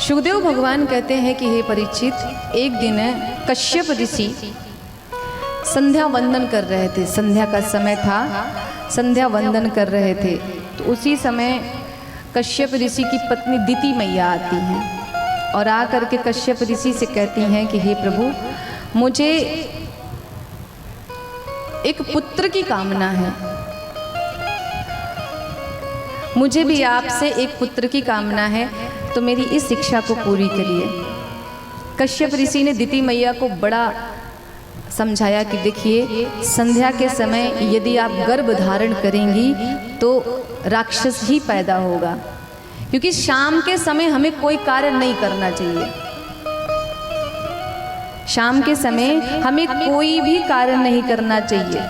शुकदेव भगवान कहते हैं कि हे परीक्षित, एक दिन कश्यप ऋषि संध्या वंदन कर रहे थे। संध्या का समय था, संध्या वंदन कर रहे थे। तो उसी समय कश्यप ऋषि की पत्नी दिति मैया आती हैं और आ करके कश्यप ऋषि से कहती हैं कि हे प्रभु, मुझे एक पुत्र की कामना है, मुझे भी आपसे एक पुत्र की कामना है, तो मेरी इस इच्छा को पूरी करिए। कश्यप ऋषि ने दिति मैया को बड़ा समझाया कि देखिए, संध्या के समय यदि आप गर्भ धारण करेंगी तो राक्षस ही पैदा होगा, क्योंकि शाम के समय हमें कोई कार्य नहीं करना चाहिए। शाम के समय हमें कोई भी कार्य नहीं करना चाहिए।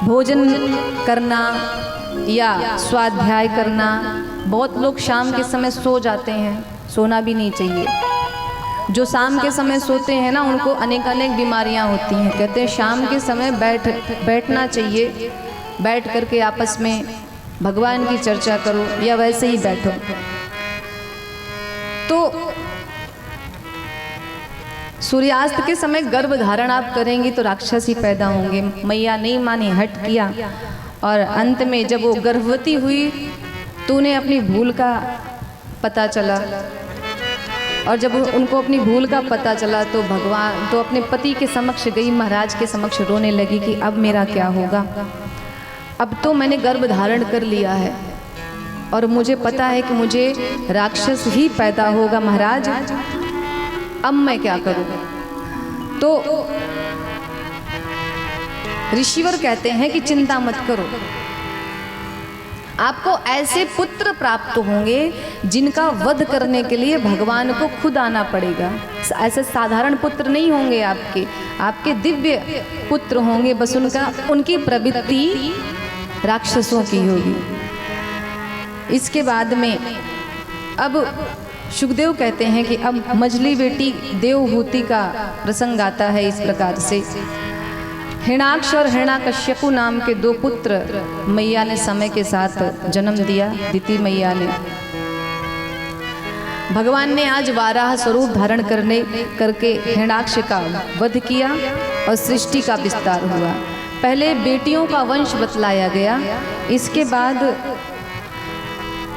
भोजन करना या स्वाध्याय करना, बहुत लोग शाम के समय सो जाते हैं, सोना भी नहीं चाहिए। जो शाम के समय सोते हैं ना, उनको अनेक बीमारियां होती हैं। कहते हैं शाम के समय बैठना चाहिए, बैठ करके आपस में भगवान की चर्चा करो या वैसे ही बैठो। तो सूर्यास्त के समय गर्भ धारण आप करेंगी तो राक्षस ही पैदा होंगे। मैया नहीं मानी, हट किया, और अंत में जब वो गर्भवती हुई तो उन्हें अपनी भूल का पता चला, और जब उनको अपनी भूल का पता चला तो भगवान तो अपने पति के समक्ष गई, महाराज के समक्ष रोने लगी कि अब मेरा क्या होगा, अब तो मैंने गर्भ धारण कर लिया है और मुझे पता है कि मुझे राक्षस ही पैदा होगा महाराज, अब मैं क्या करूं। तो ऋषिवर कहते हैं कि चिंता मत करो, आपको ऐसे पुत्र प्राप्त होंगे जिनका वध करने के लिए भगवान को खुद आना पड़ेगा। ऐसे साधारण पुत्र नहीं होंगे आपके दिव्य पुत्र होंगे, बस उनकी प्रवृत्ति राक्षसों की होगी। इसके बाद में अब शुकदेव कहते हैं कि अब मझली बेटी देवहूति का प्रसंग आता है इस प्रकार से। हिरणाक्ष और हिरणाकश्यपु नाम के दो पुत्र मैया ने समय के साथ जन्म दिया। दिति मैया ने, भगवान ने आज वाराह स्वरूप धारण करके हिरणाक्ष का वध किया और सृष्टि का विस्तार हुआ। पहले बेटियों का वंश बतलाया गया, इसके बाद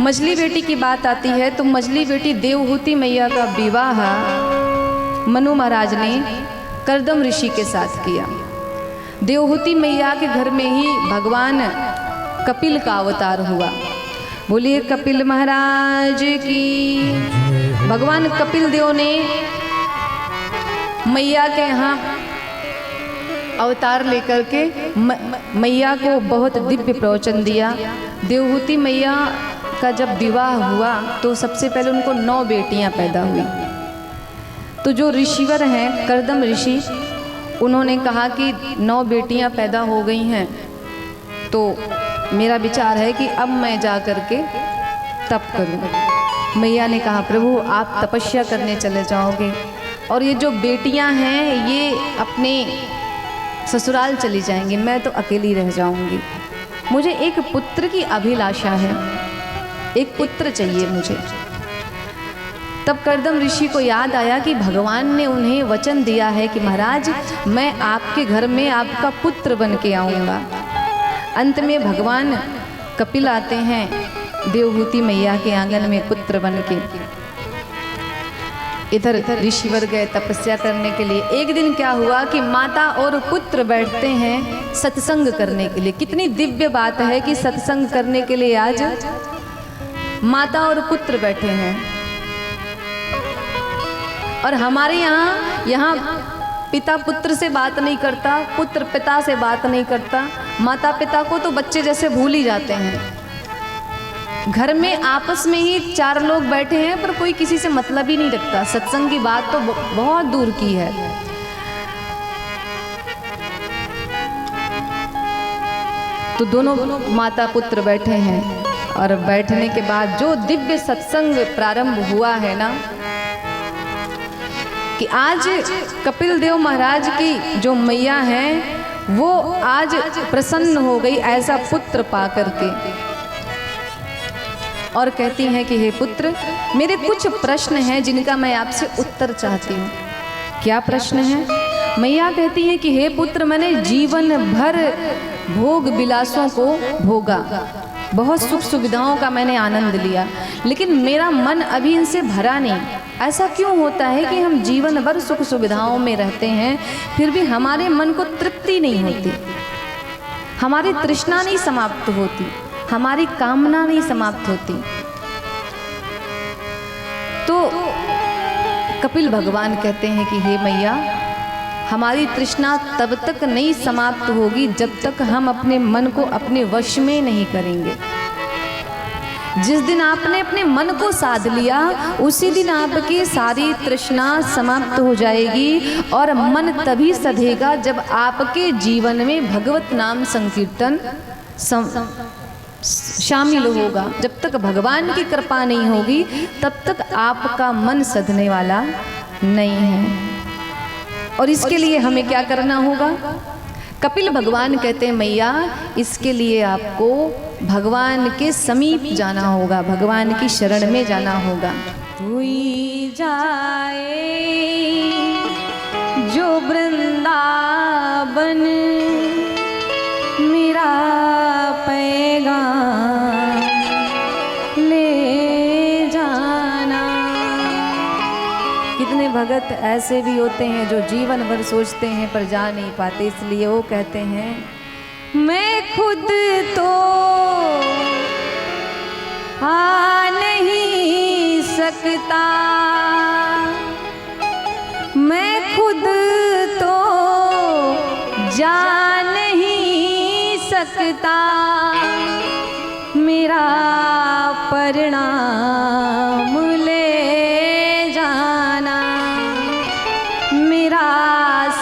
मझली बेटी की बात आती है। तो मझली बेटी देवहूति मैया का विवाह मनु महाराज ने कर्दम ऋषि के साथ किया। देवहूति मैया के घर में ही भगवान कपिल का अवतार हुआ। बोलिए कपिल महाराज की। भगवान कपिल देव ने मैया के यहाँ अवतार लेकर के मैया को बहुत दिव्य प्रवचन दिया। देवहूति मैया का जब विवाह हुआ तो सबसे पहले उनको 9 बेटियां पैदा हुई। तो जो ऋषिवर हैं, कर्दम ऋषि, उन्होंने कहा कि 9 बेटियां पैदा हो गई हैं, तो मेरा विचार है कि अब मैं जा कर के तप करूं। मैया ने कहा प्रभु आप तपस्या करने चले जाओगे और ये जो बेटियां हैं ये अपने ससुराल चली जाएंगी, मैं तो अकेली रह जाऊंगी। मुझे एक पुत्र की अभिलाषा है, एक पुत्र चाहिए मुझे। तब कर्दम ऋषि को याद आया कि भगवान ने उन्हें वचन दिया है कि महाराज मैं आपके घर में आपका पुत्र बन के आऊँगा। अंत में भगवान कपिल आते हैं देवहूति मैया के आंगन में पुत्र बन के। इधर ऋषिवर गए तपस्या करने के लिए। एक दिन क्या हुआ कि माता और पुत्र बैठते हैं सत्संग करने के लिए। कितनी दिव्य बात है कि सत्संग करने के लिए आज माता और पुत्र बैठे हैं। और हमारे यहाँ पिता पुत्र से बात नहीं करता, पुत्र पिता से बात नहीं करता, माता पिता को तो बच्चे जैसे भूल ही जाते हैं। घर में आपस में ही 4 लोग बैठे हैं पर कोई किसी से मतलब ही नहीं रखता। सत्संग की बात तो बहुत दूर की है। तो दोनों माता पुत्र बैठे हैं और बैठने के बाद जो दिव्य सत्संग प्रारंभ हुआ है ना, कि आज कपिल देव महाराज की जो मैया हैं वो आज प्रसन्न हो गई ऐसा पुत्र पा करके। और कहती हैं कि हे पुत्र, मेरे कुछ प्रश्न हैं जिनका मैं आपसे उत्तर चाहती हूँ। क्या प्रश्न है? मैया कहती हैं कि हे पुत्र, मैंने जीवन भर भोग विलासों को भोगा, बहुत सुख सुविधाओं का मैंने आनंद लिया, लेकिन मेरा मन अभी इनसे भरा नहीं। ऐसा क्यों होता है कि हम जीवन भर सुख सुविधाओं में रहते हैं, फिर भी हमारे मन को तृप्ति नहीं होती, हमारी तृष्णा नहीं समाप्त होती, हमारी कामना नहीं समाप्त होती। तो कपिल भगवान कहते हैं कि हे मैया, हमारी तृष्णा तब तक नहीं समाप्त होगी जब तक हम अपने मन को अपने वश में नहीं करेंगे। जिस दिन आपने अपने मन को साध लिया, उसी दिन आपकी सारी तृष्णा समाप्त हो जाएगी और मन तभी सधेगा जब आपके जीवन में भगवत नाम संकीर्तन शामिल होगा। जब तक भगवान की कृपा नहीं होगी तब तक आपका मन सधने वाला नहीं है। और इसके लिए हमें क्या करना होगा? कपिल भगवान कहते हैं मैया, इसके लिए आपको भगवान के समीप जाना होगा, भगवान की शरण में जाना होगा। हुई जाए जो वृंदावन मेरा पैगाम ले जाना। कितने भगत ऐसे भी होते हैं जो जीवन भर सोचते हैं पर जा नहीं पाते, इसलिए वो कहते हैं मैं खुद तो आ नहीं सकता, मैं खुद तो जा नहीं सकता, मेरा परिणाम ले जाना, मेरा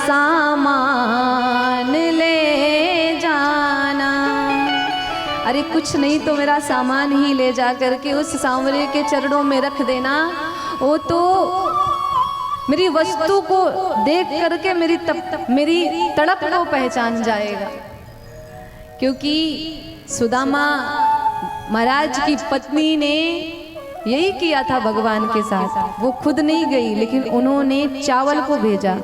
सामान ले जाना। अरे कुछ नहीं तो मेरा सामान ही ले जा करके उस सांवरे के चरणों में रख देना, वो तो मेरी वस्तु को देख करके मेरी तड़प को पहचान जाएगा। क्योंकि सुदामा महाराज की पत्नी ने यही किया था भगवान के साथ। वो खुद नहीं गई, लेकिन उन्होंने चावल को भेजा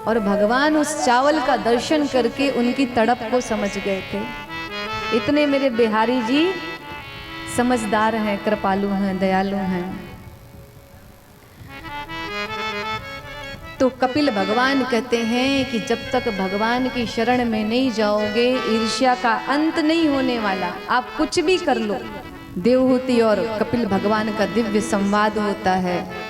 और भगवान उस चावल का दर्शन करके उनकी तड़प को समझ गए थे। इतने मेरे बिहारी जी समझदार हैं, कृपालु हैं, दयालु हैं। तो कपिल भगवान कहते हैं कि जब तक भगवान की शरण में नहीं जाओगे, ईर्ष्या का अंत नहीं होने वाला। आप कुछ भी कर लो। देवहूति और कपिल भगवान का दिव्य संवाद होता है।